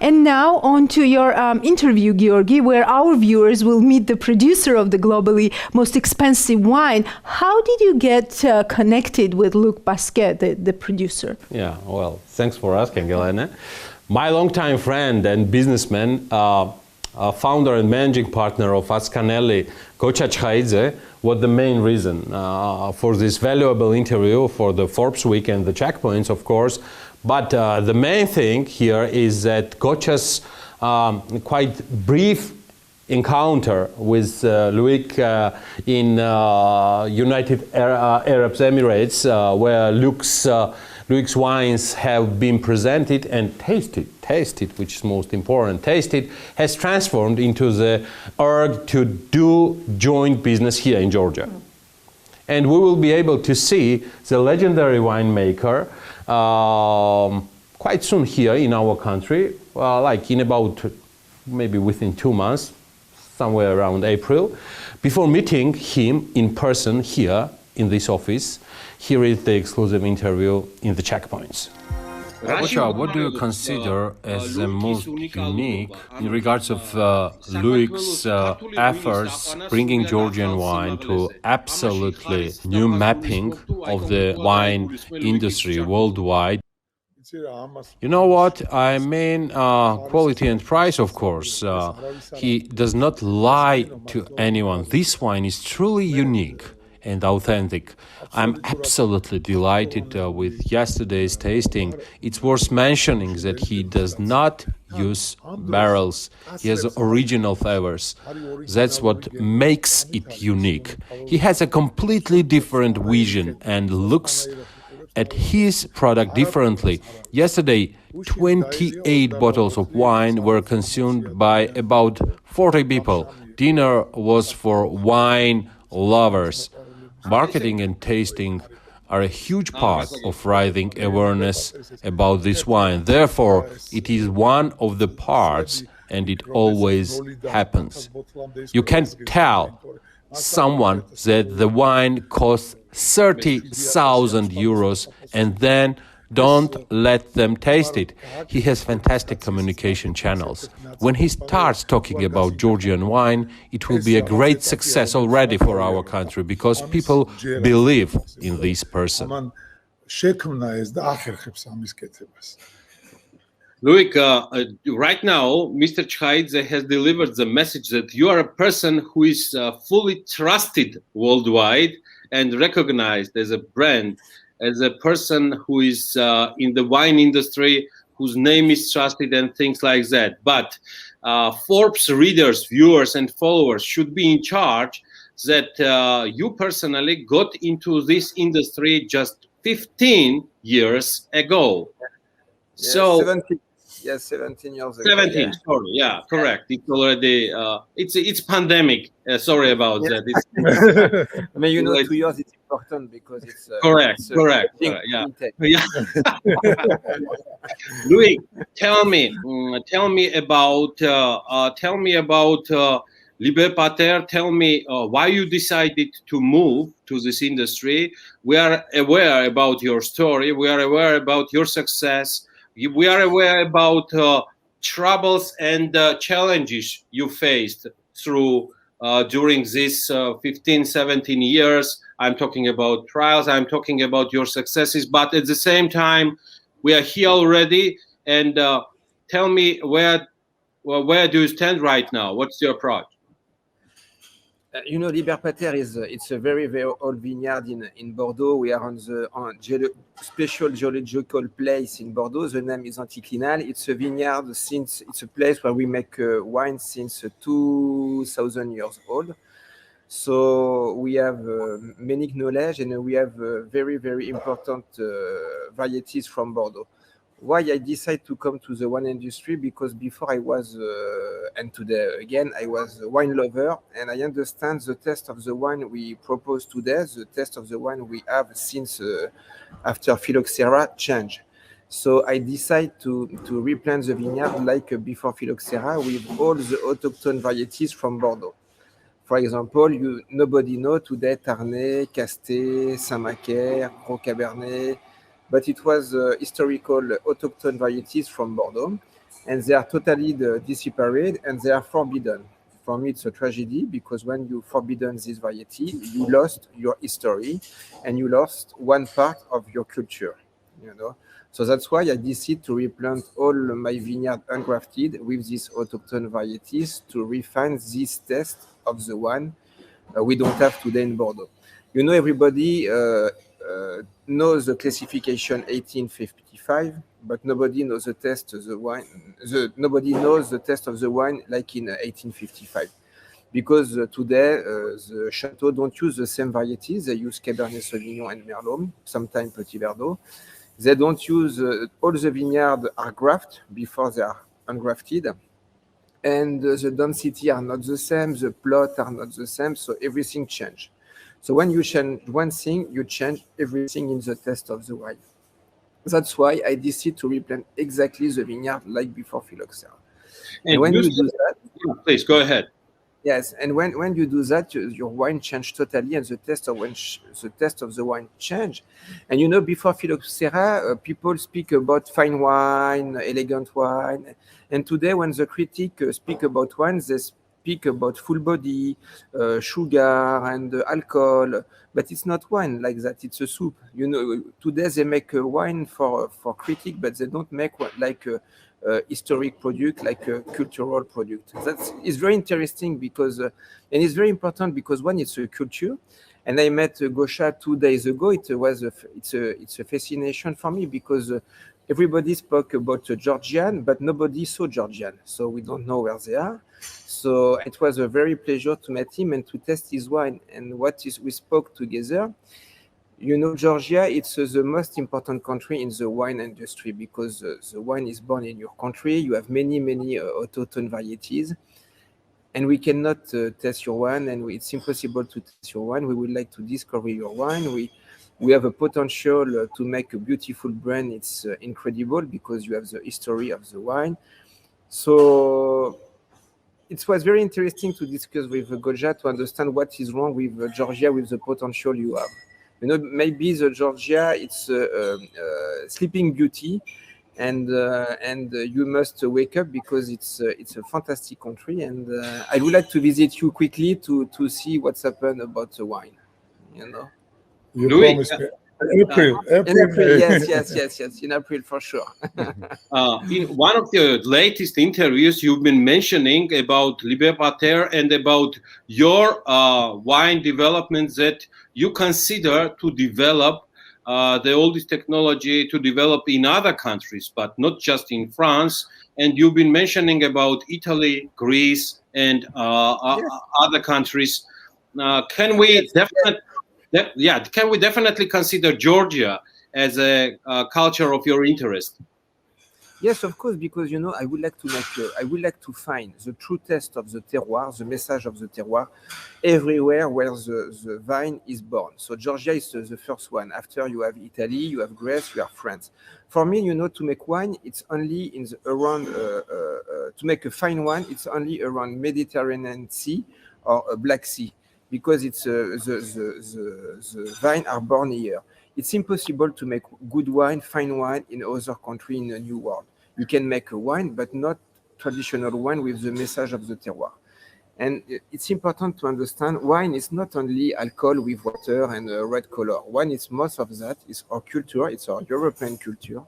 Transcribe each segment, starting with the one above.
And now on to your interview, Georgi, where our viewers will meet the producer of the globally most expensive wine. How did you get connected with Luc Basquet, the producer? Yeah, well, thanks for asking, Elena. My longtime friend and businessman, founder and managing partner of Ascanelli, Gocha Chkhaidze, was the main reason for this valuable interview for the Forbes Week and the Checkpoints, of course. But the main thing here is that Gocha's quite brief encounter with Luc in United Arab Emirates, where Luc's wines have been presented and tasted, which is most important, tasted, has transformed into the urge to do joint business here in Georgia. And we will be able to see the legendary winemaker quite soon here in our country, like in about maybe within 2 months, somewhere around April. Before meeting him in person here in this office, here is the exclusive interview in the Checkpoints. Gocha, what do you consider as the most unique in regards of Luc's efforts bringing Georgian wine to absolutely new mapping of the wine industry worldwide? You know what? I mean quality and price, of course. He does not lie to anyone. This wine is truly unique and authentic. I'm absolutely delighted with yesterday's tasting. It's worth mentioning that he does not use barrels. He has original flavors. That's what makes it unique. He has a completely different vision and looks at his product differently. Yesterday, 28 bottles of wine were consumed by about 40 people. Dinner was for wine lovers. Marketing and tasting are a huge part of raising awareness about this wine. Therefore, it is one of the parts, and it always happens. You can tell someone that the wine costs 30,000 euros and then don't let them taste it. He has fantastic communication channels. When he starts talking about Georgian wine, it will be a great success already for our country because people believe in this person. Luc, right now, Mr. Chkhaidze has delivered the message that you are a person who is fully trusted worldwide and recognized as a brand, as a person who is in the wine industry, whose name is trusted and things like that. But Forbes readers, viewers, and followers should be in charge that you personally got into this industry just 15 years ago. Yes, So 17 years ago. 17, yeah. sorry, yeah, correct. It's already, it's pandemic. Sorry about that. It's, I mean, 2 years is important because it's correct, it's, correct. big Yeah. intake. Yeah. Louis, tell me about Liber Pater. Tell me why you decided to move to this industry. We are aware about your story. We are aware about your success. We are aware about troubles and challenges you faced through during this 15, 17 years. I'm talking about trials. I'm talking about your successes. But at the same time, we are here already. And tell me where do you stand right now? What's your approach? Liber Pater it's a very, very old vineyard in Bordeaux. We are on special geological place in Bordeaux. The name is Anticlinal. It's a vineyard it's a place where we make wine since 2,000 years old. So we have many knowledge and we have very, very important varieties from Bordeaux. Why I decided to come to the wine industry? Because before I was, and today again, I was a wine lover, and I understand the taste of the wine we propose today, the taste of the wine we have since after Phylloxera change. So I decided to replant the vineyard like before Phylloxera with all the autochthone varieties from Bordeaux. For example, nobody knows today Ternay, Castet, Saint-Macaire, Gros Cabernet, but it was historical autochthone varieties from Bordeaux. and they are totally disappeared and they are forbidden. For me, it's a tragedy because when you forbidden this variety, you lost your history and you lost one part of your culture, you know. So that's why I decided to replant all my vineyard ungrafted with these autochthone varieties to refine this taste of the wine we don't have today in Bordeaux. You know, everybody knows the classification 1855, but nobody knows the taste of the wine. Nobody knows the taste of the wine like in 1855, because today the chateau don't use the same varieties. They use Cabernet Sauvignon and Merlot, sometimes Petit Verdot. They don't use all the vineyards are grafted before they are ungrafted. And the density are not the same, the plot are not the same, so everything changed. So when you change one thing, you change everything in the taste of the wine. That's why I decided to replant exactly the vineyard like before phylloxera. And when you do that, please go ahead. Yes, and when you do that, your wine change totally, and the taste of the wine change. And you know, before phylloxera, people speak about fine wine, elegant wine, and today, when the critic speak about wine, they speak about full body, sugar, and alcohol. But it's not wine like that; it's a soup. You know, today they make wine for critic, but they don't make like historic product, like a cultural product. That is very interesting because, and it's very important because one, it's a culture. And I met Gosha 2 days ago. It's a fascination for me because everybody spoke about Georgian, but nobody saw Georgian, so we don't know where they are. So it was a very pleasure to meet him and to test his wine. And we spoke together. You know, Georgia, it's the most important country in the wine industry because the wine is born in your country. You have many autochthone varieties, and we cannot test your wine, and it's impossible to test your wine. We would like to discover your wine. We have a potential to make a beautiful brand. It's incredible because you have the history of the wine. So it was very interesting to discuss with Goja to understand what is wrong with Georgia with the potential you have. You know, maybe the Georgia, it's sleeping beauty, and you must wake up because it's a fantastic country. And I would like to visit you quickly to see what's happened about the wine. You know, you Louis, promised me. April, yes, in April for sure. In one of the latest interviews, you've been mentioning about Liberté and about your wine development that you consider to develop the oldest technology to develop in other countries, but not just in France. And you've been mentioning about Italy, Greece, and other countries. Can we definitely consider Georgia as a culture of your interest? Yes, of course, because you know, I would like to find the true taste of the terroir, the message of the terroir, everywhere where the vine is born. So Georgia is the first one. After you have Italy, you have Greece, you have France. For me, you know, to make wine, it's only around to make a fine wine. It's only around Mediterranean Sea or Black Sea, because it's the vine are born here. It's impossible to make good wine, fine wine in other country in the New World. You can make a wine, but not traditional wine with the message of the terroir. And it's important to understand wine is not only alcohol with water and a red color. Wine is most of that. It's our culture. It's our European culture.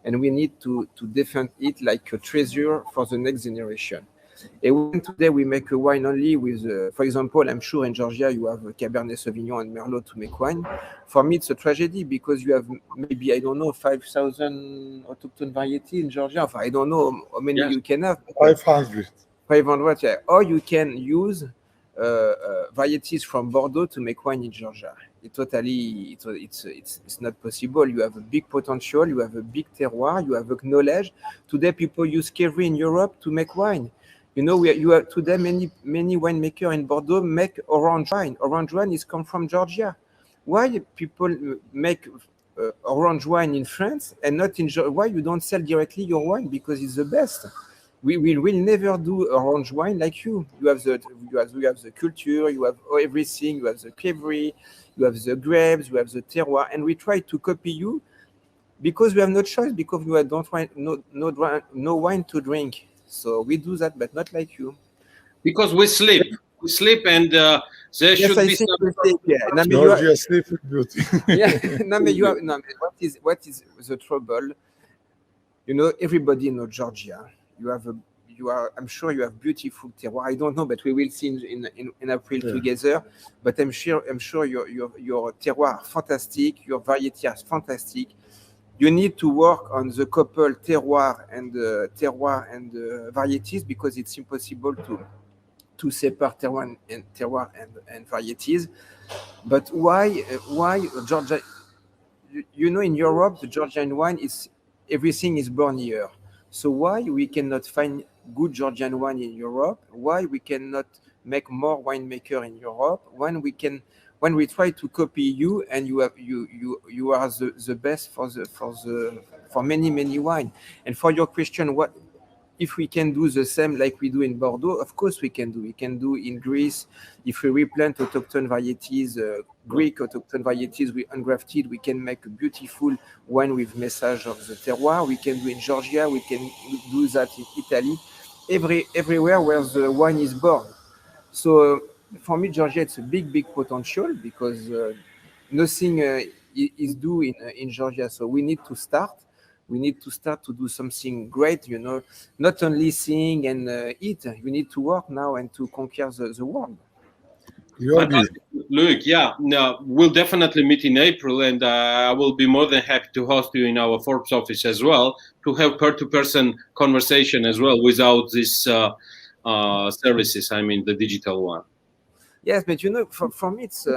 And we need to defend it like a treasure for the next generation. And when today we make a wine only with, for example, I'm sure in Georgia you have Cabernet Sauvignon and Merlot to make wine. For me, it's a tragedy because you have maybe, I don't know, 5,000 autochthone varieties in Georgia. I don't know how many you can have. 500. 500, yeah. Or you can use varieties from Bordeaux to make wine in Georgia. It's not possible. You have a big potential. You have a big terroir. You have a knowledge. Today, people use curry in Europe to make wine. You know, you have today many winemakers in Bordeaux make orange wine. Orange wine is come from Georgia. Why people make orange wine in France and not in Georgia? Why you don't sell directly your wine? Because it's the best. We will never do orange wine like you. You have the culture. You have everything. You have the cavity. You have the grapes. You have the terroir. And we try to copy you. Because we have no choice, because we don't want no wine to drink. So we do that, but not like you. Because we sleep. We sleep, and there Yes, should I be think some. we take, yeah. No, but you are- Georgia sleep with beauty. yeah, no, but you have, no, but what is the trouble? You know, everybody knows Georgia. I'm sure you have beautiful terroir. I don't know, but we will see in April Yeah. together. But I'm sure your terroir are fantastic. Your variety is fantastic. You need to work on the couple terroir and varieties, because it's impossible to separate terroir and varieties. But why Georgia? You know, in Europe, the Georgian wine is everything is born here. So why we cannot find good Georgian wine in Europe? Why we cannot make more winemaker in Europe? When we try to copy you, and you are the best for many wine. And for your question, what if we can do the same like we do in Bordeaux? Of course we can do. We can do in Greece. If we replant autochthone varieties, Greek autochthone varieties, we ungrafted, we can make a beautiful wine with message of the terroir. We can do in Georgia. We can do that in Italy. Everywhere where the wine is born. So for me, Georgia, it's a big potential, because nothing is due in Georgia. So we need to start. We need to start to do something great, you know, not only sing and eat. We need to work now and to conquer the world. Georgi, Luc, yeah, no, we'll definitely meet in April, and I will be more than happy to host you in our Forbes office as well, to have person-to-person conversation as well, without these services. I mean, the digital one. Yes, but you know, for me, it's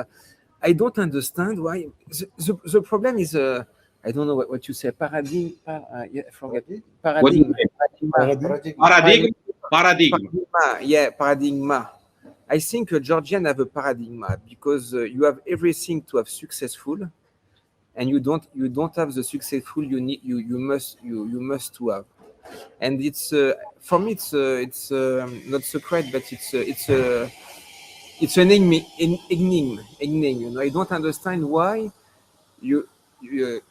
I don't understand why the problem is. I don't know what you say. Paradigm. Yeah, I forget. What do you Paradigm. mean? Paradigm. Yeah, paradigma. I think Georgian have a paradigma, because you have everything to have successful, and you don't have the successful you must to have. And it's for me it's not secret, but it's an enigma. You know, I don't understand why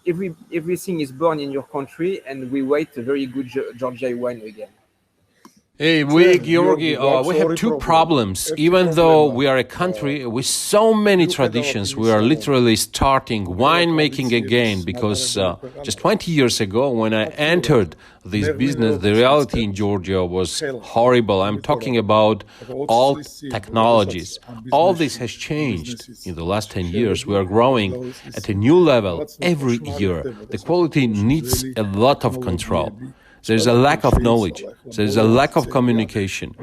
everything is born in your country, and we wait a very good Georgia wine again. Hey, Georgi, we have two problems. Even though we are a country with so many traditions, we are literally starting winemaking again, because just 20 years ago, when I entered this business, the reality in Georgia was horrible. I'm talking about all technologies. All this has changed in the last 10 years. We are growing at a new level every year. The quality needs a lot of control. There's a lack of knowledge. There's a lack of communication.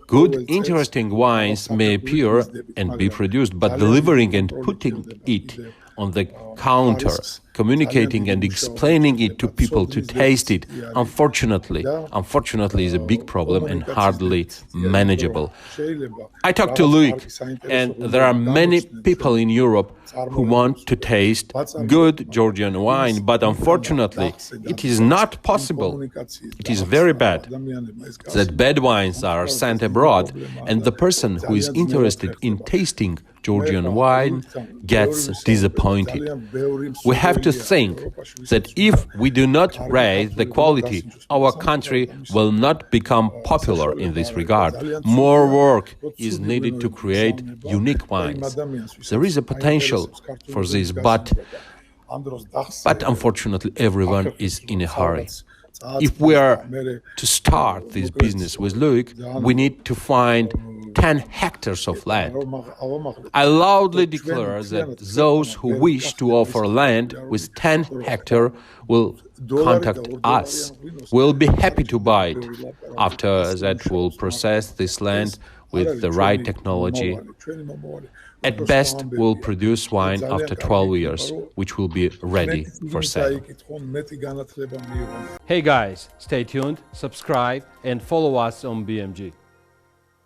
Good, interesting wines may appear and be produced, but delivering and putting it on the counter, communicating and explaining it to people to taste it, unfortunately is a big problem and hardly manageable. I talked to Luc, and there are many people in Europe who want to taste good Georgian wine, but unfortunately it is not possible. It is very bad that bad wines are sent abroad, and the person who is interested in tasting Georgian wine gets disappointed. We have to think that if we do not raise the quality, our country will not become popular in this regard. More work is needed to create unique wines. There is a potential for this, but unfortunately everyone is in a hurry. If we are to start this business with Luc, we need to find 10 hectares of land. I loudly declare that those who wish to offer land with 10 hectares will contact us. We'll be happy to buy it. After that, we'll process this land with the right technology. At best, we'll produce wine after 12 years, which will be ready for sale. Hey guys, stay tuned, subscribe, and follow us on BMG.